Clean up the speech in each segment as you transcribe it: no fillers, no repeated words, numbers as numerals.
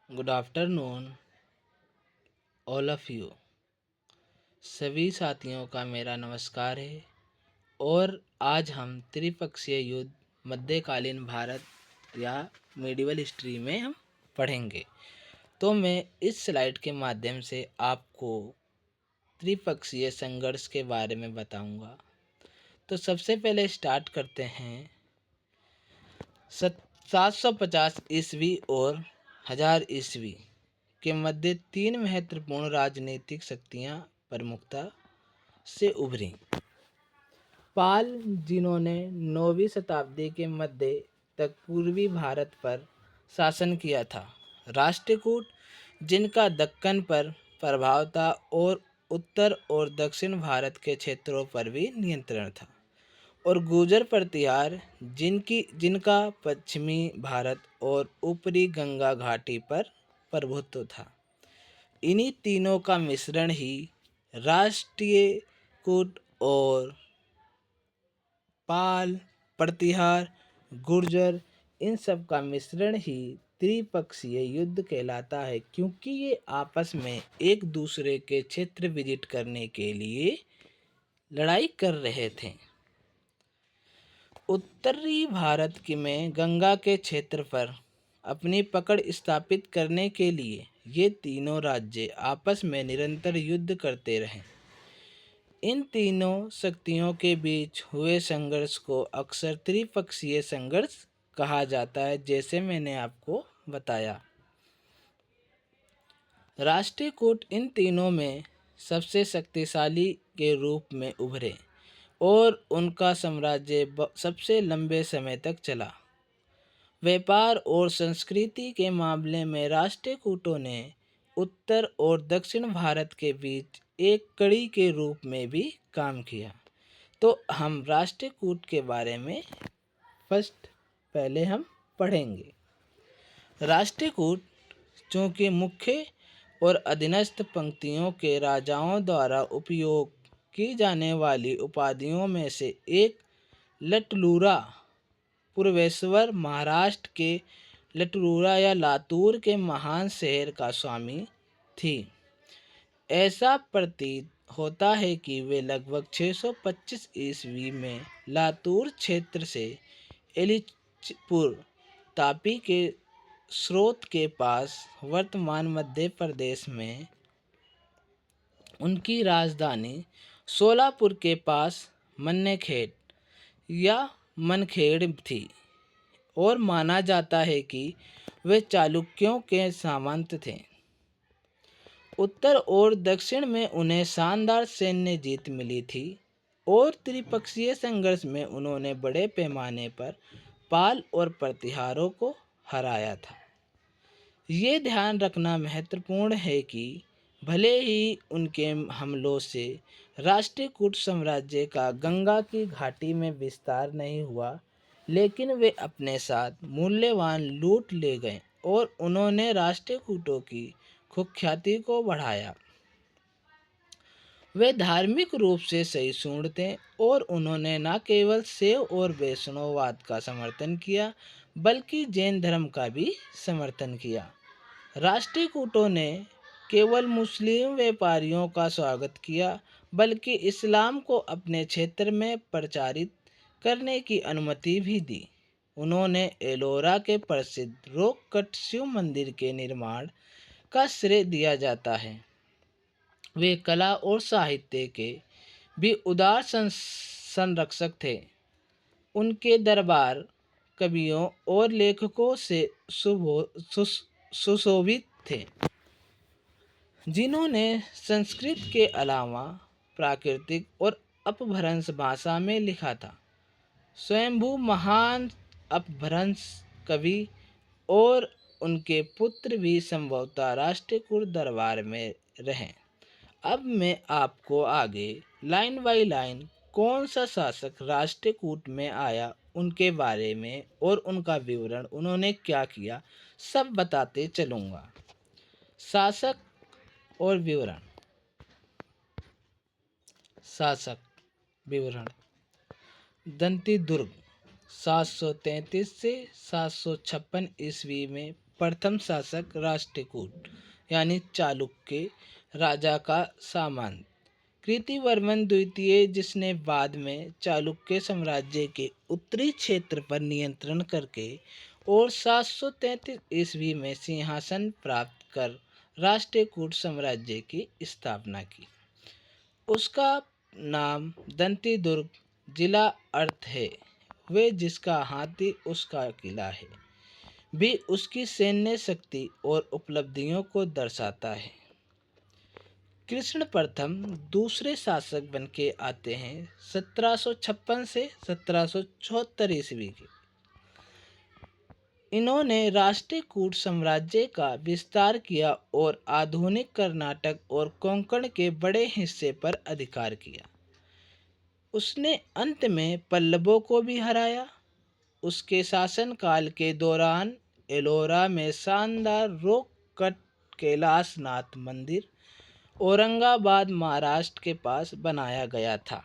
Good afternoon all of you. सभी साथियों का मेरा नमस्कार है। और आज हम त्रिपक्षीय युद्ध मध्यकालीन भारत या मेडिवल हिस्ट्री में हम पढ़ेंगे। तो मैं इस स्लाइड के माध्यम से आपको त्रिपक्षीय संघर्ष के बारे में बताऊंगा। तो सबसे पहले स्टार्ट करते हैं 750 ईस्वी और 1000 ईस्वी के मध्य तीन महत्वपूर्ण राजनीतिक शक्तियां प्रमुखता से उभरी। पाल, जिन्होंने 9वीं शताब्दी के मध्य तक पूर्वी भारत पर शासन किया था। राष्ट्रकूट, जिनका दक्कन पर प्रभाव था और उत्तर और दक्षिण भारत के क्षेत्रों पर भी नियंत्रण था। और गुर्जर प्रतिहार, जिनका पश्चिमी भारत और ऊपरी गंगा घाटी पर प्रभुत्व था। इन्हीं तीनों का मिश्रण ही राष्ट्रीय कूट और पाल, प्रतिहार, गुर्जर, इन सब का मिश्रण ही त्रिपक्षीय युद्ध कहलाता है, क्योंकि ये आपस में एक दूसरे के क्षेत्र विजिट करने के लिए लड़ाई कर रहे थे। उत्तरी भारत में गंगा के क्षेत्र पर अपनी पकड़ स्थापित करने के लिए ये तीनों राज्य आपस में निरंतर युद्ध करते रहे। इन तीनों शक्तियों के बीच हुए संघर्ष को अक्सर त्रिपक्षीय संघर्ष कहा जाता है, जैसे मैंने आपको बताया। राष्ट्रकूट इन तीनों में सबसे शक्तिशाली के रूप में उभरे और उनका साम्राज्य सबसे लंबे समय तक चला। व्यापार और संस्कृति के मामले में राष्ट्रकूटों ने उत्तर और दक्षिण भारत के बीच एक कड़ी के रूप में भी काम किया। तो हम राष्ट्रकूट के बारे में पहले हम पढ़ेंगे। राष्ट्रकूट, चूँकि मुख्य और अधीनस्थ पंक्तियों के राजाओं द्वारा उपयोग की जाने वाली उपाधियों में से एक, लटलूरा, पूर्वेश्वर महाराष्ट्र के लटलूरा या लातूर के महान शहर का स्वामी थी। ऐसा प्रतीत होता है कि वे लगभग 625 ईस्वी में लातूर क्षेत्र से एलिचपुर तापी के स्रोत के पास वर्तमान मध्य प्रदेश में उनकी राजधानी सोलापुर के पास मन्नेखेड़ या मनखेड़ थी, और माना जाता है कि वे चालुक्यों के सामंत थे। उत्तर और दक्षिण में उन्हें शानदार सैन्य जीत मिली थी और त्रिपक्षीय संघर्ष में उन्होंने बड़े पैमाने पर पाल और प्रतिहारों को हराया था। ये ध्यान रखना महत्वपूर्ण है कि भले ही उनके हमलों से राष्ट्रकूट साम्राज्य का गंगा की घाटी में विस्तार नहीं हुआ, लेकिन वे अपने साथ मूल्यवान लूट ले गए और उन्होंने राष्ट्रकूटों की कुख्याति को बढ़ाया। वे धार्मिक रूप से सहिष्णु थे और उन्होंने न केवल शैव और वैष्णववाद का समर्थन किया, बल्कि जैन धर्म का भी समर्थन किया। राष्ट्रकूटों ने केवल मुस्लिम व्यापारियों का स्वागत किया, बल्कि इस्लाम को अपने क्षेत्र में प्रचारित करने की अनुमति भी दी। उन्होंने एलोरा के प्रसिद्ध रोककट शिव मंदिर के निर्माण का श्रेय दिया जाता है। वे कला और साहित्य के भी उदार संरक्षक थे। उनके दरबार कवियों और लेखकों से सुशोभित थे, जिन्होंने संस्कृत के अलावा प्राकृतिक और अपभ्रंश भाषा में लिखा था। स्वयंभू महान अपभ्रंश कवि और उनके पुत्र भी संभवतः राष्ट्रकूट दरबार में रहे। अब मैं आपको आगे लाइन बाय लाइन कौन सा शासक राष्ट्रकूट में आया, उनके बारे में और उनका विवरण, उन्होंने क्या किया, सब बताते चलूँगा। शासक और विवरण। शासक विवरण। दंती दुर्ग 733 से 756 ईस्वी में प्रथम शासक राष्ट्रकूट यानी चालुक्य राजा का सामंत कृतिवर्मन द्वितीय, जिसने बाद में चालुक्य साम्राज्य के उत्तरी क्षेत्र पर नियंत्रण करके और 733 ईस्वी में सिंहासन प्राप्त कर राष्ट्रकूट साम्राज्य की स्थापना की। उसका नाम दंती दुर्ग जिला अर्थ है, वे जिसका हाथी उसका किला है, भी उसकी सैन्य शक्ति और उपलब्धियों को दर्शाता है। कृष्ण प्रथम दूसरे शासक बन के आते हैं 1756 से 1774 ईस्वी के। इन्होंने राष्ट्रकूट साम्राज्य का विस्तार किया और आधुनिक कर्नाटक और कोंकण के बड़े हिस्से पर अधिकार किया। उसने अंत में पल्लवों को भी हराया। उसके शासनकाल के दौरान एलोरा में शानदार रॉक कट कैलाशनाथ मंदिर औरंगाबाद महाराष्ट्र के पास बनाया गया था।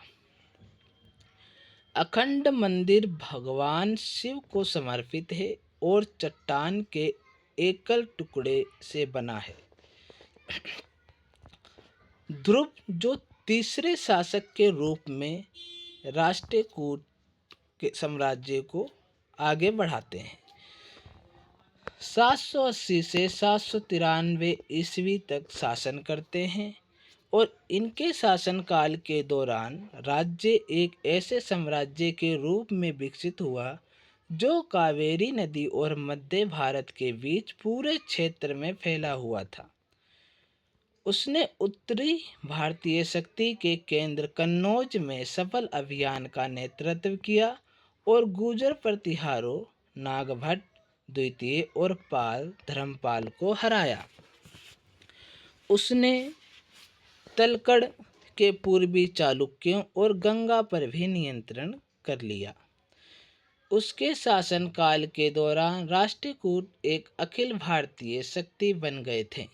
अखंड मंदिर भगवान शिव को समर्पित है और चट्टान के एकल टुकड़े से बना है। ध्रुव जो तीसरे शासक के रूप में राष्ट्रकूट के साम्राज्य को आगे बढ़ाते हैं। 780 से 793 ईस्वी तक शासन करते हैं और इनके शासनकाल के दौरान राज्य एक ऐसे साम्राज्य के रूप में विकसित हुआ जो कावेरी नदी और मध्य भारत के बीच पूरे क्षेत्र में फैला हुआ था। उसने उत्तरी भारतीय शक्ति के केंद्र कन्नौज में सफल अभियान का नेतृत्व किया और गुर्जर प्रतिहारों नागभट्ट द्वितीय और पाल धर्मपाल को हराया। उसने तलकड़ के पूर्वी चालुक्यों और गंगा पर भी नियंत्रण कर लिया। उसके शासनकाल के दौरान राष्ट्रकूट एक अखिल भारतीय शक्ति बन गए थे।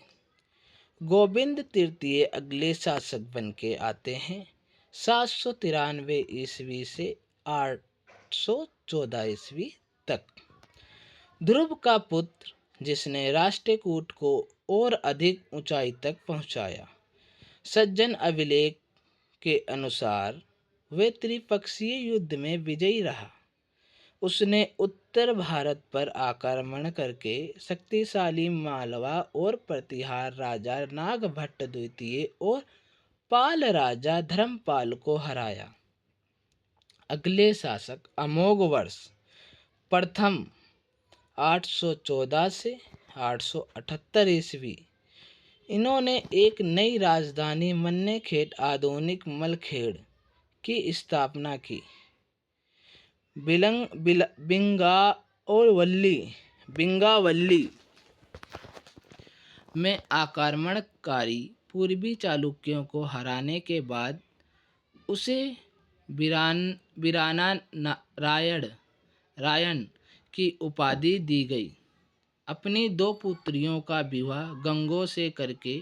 गोविंद तृतीय अगले शासक बन के आते हैं 793 ईस्वी से 814 ईस्वी तक। ध्रुव का पुत्र, जिसने राष्ट्रकूट को और अधिक ऊंचाई तक पहुंचाया। सज्जन अभिलेख के अनुसार वे त्रिपक्षीय युद्ध में विजयी रहा। उसने उत्तर भारत पर आक्रमण करके शक्तिशाली मालवा और प्रतिहार राजा नागभट्ट द्वितीय और पाल राजा धर्मपाल को हराया। अगले शासक अमोघ वर्ष प्रथम 814 से 878 ईस्वी। इन्होंने एक नई राजधानी मन्नेखेट आधुनिक मलखेड़ की स्थापना की। बिंगावल्ली में आक्रमणकारी पूर्वी चालुक्यों को हराने के बाद उसे बिराना रायण की उपाधि दी गई। अपनी दो पुत्रियों का विवाह गंगों से करके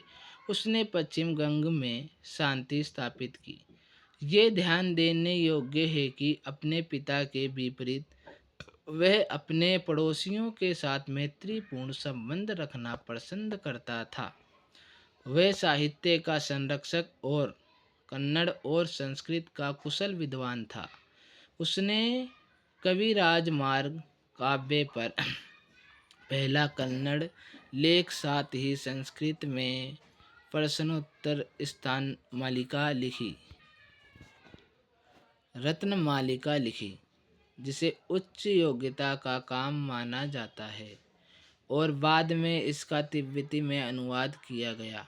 उसने पश्चिम गंग में शांति स्थापित की। ये ध्यान देने योग्य है कि अपने पिता के विपरीत वह अपने पड़ोसियों के साथ मैत्रीपूर्ण संबंध रखना पसंद करता था। वह साहित्य का संरक्षक और कन्नड़ और संस्कृत का कुशल विद्वान था। उसने कविराज मार्ग काव्य पर पहला कन्नड़ लेख, साथ ही संस्कृत में प्रश्नोत्तर स्थान मालिका लिखी, रत्नमालिका लिखी, जिसे उच्च योग्यता का काम माना जाता है और बाद में इसका तिब्बती में अनुवाद किया गया।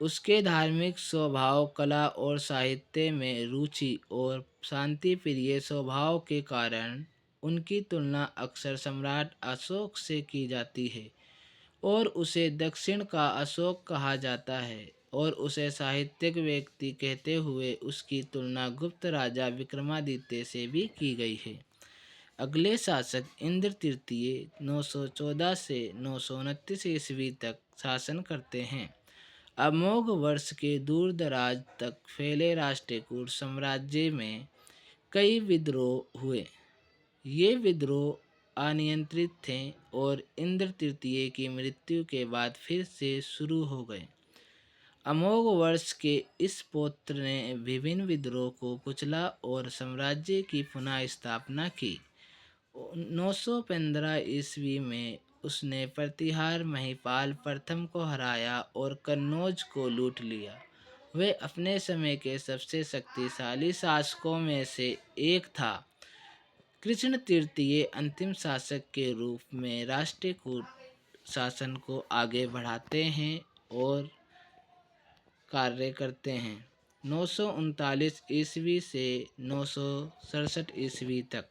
उसके धार्मिक स्वभाव, कला और साहित्य में रुचि और शांतिप्रिय स्वभाव के कारण उनकी तुलना अक्सर सम्राट अशोक से की जाती है और उसे दक्षिण का अशोक कहा जाता है और उसे साहित्यिक व्यक्ति कहते हुए उसकी तुलना गुप्त राजा विक्रमादित्य से भी की गई है। अगले शासक इंद्र तृतीय 914 से 929 ईस्वी तक शासन करते हैं। अमोघ वर्ष के दूर दराज तक फैले राष्ट्रकूट साम्राज्य में कई विद्रोह हुए। ये विद्रोह अनियंत्रित थे और इंद्र तृतीय की मृत्यु के बाद फिर से शुरू हो गए। अमोघ वर्ष के इस पौत्र ने विभिन्न विद्रोह को कुचला और साम्राज्य की पुनः स्थापना की। 915 ईस्वी में उसने प्रतिहार महिपाल प्रथम को हराया और कन्नौज को लूट लिया। वह अपने समय के सबसे शक्तिशाली शासकों में से एक था। कृष्ण तृतीय अंतिम शासक के रूप में राष्ट्रकूट शासन को आगे बढ़ाते हैं और कार्य करते हैं। 939 ईस्वी से 967 ईस्वी तक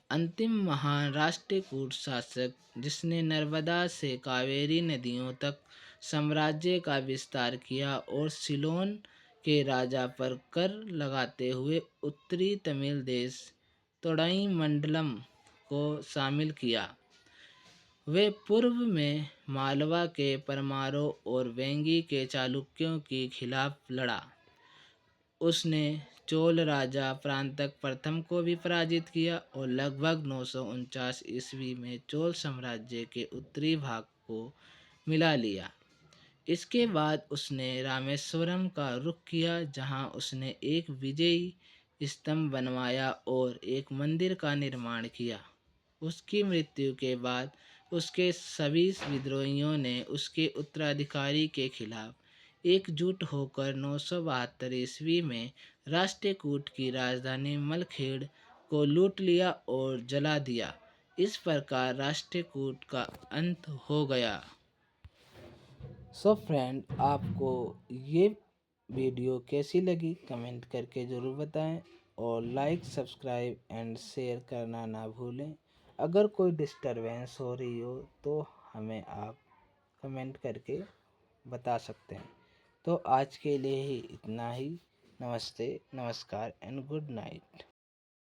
अंतिम महान राष्ट्रकूट शासक, जिसने नर्मदा से कावेरी नदियों तक साम्राज्य का विस्तार किया और सिलोन के राजा पर कर लगाते हुए उत्तरी तमिल देश तोड़ाई मंडलम को शामिल किया। वे पूर्व में मालवा के परमारों और वेंगी के चालुक्यों के खिलाफ लड़ा। उसने चोल राजा परांतक प्रथम को भी पराजित किया और लगभग 949 ईस्वी में चोल साम्राज्य के उत्तरी भाग को मिला लिया। इसके बाद उसने रामेश्वरम का रुख किया, जहां उसने एक विजयी स्तंभ बनवाया और एक मंदिर का निर्माण किया। उसकी मृत्यु के बाद उसके सभी विद्रोहियों ने उसके उत्तराधिकारी के खिलाफ एकजुट होकर 972 ईस्वी में राष्ट्रकूट की राजधानी मलखेड़ को लूट लिया और जला दिया। इस प्रकार राष्ट्रकूट का अंत हो गया। सो फ्रेंड, आपको ये वीडियो कैसी लगी कमेंट करके ज़रूर बताएं और लाइक सब्सक्राइब एंड शेयर करना ना भूलें। अगर कोई डिस्टरबेंस हो रही हो तो हमें आप कमेंट करके बता सकते हैं। तो आज के लिए ही इतना ही। नमस्ते, नमस्कार एंड गुड नाइट।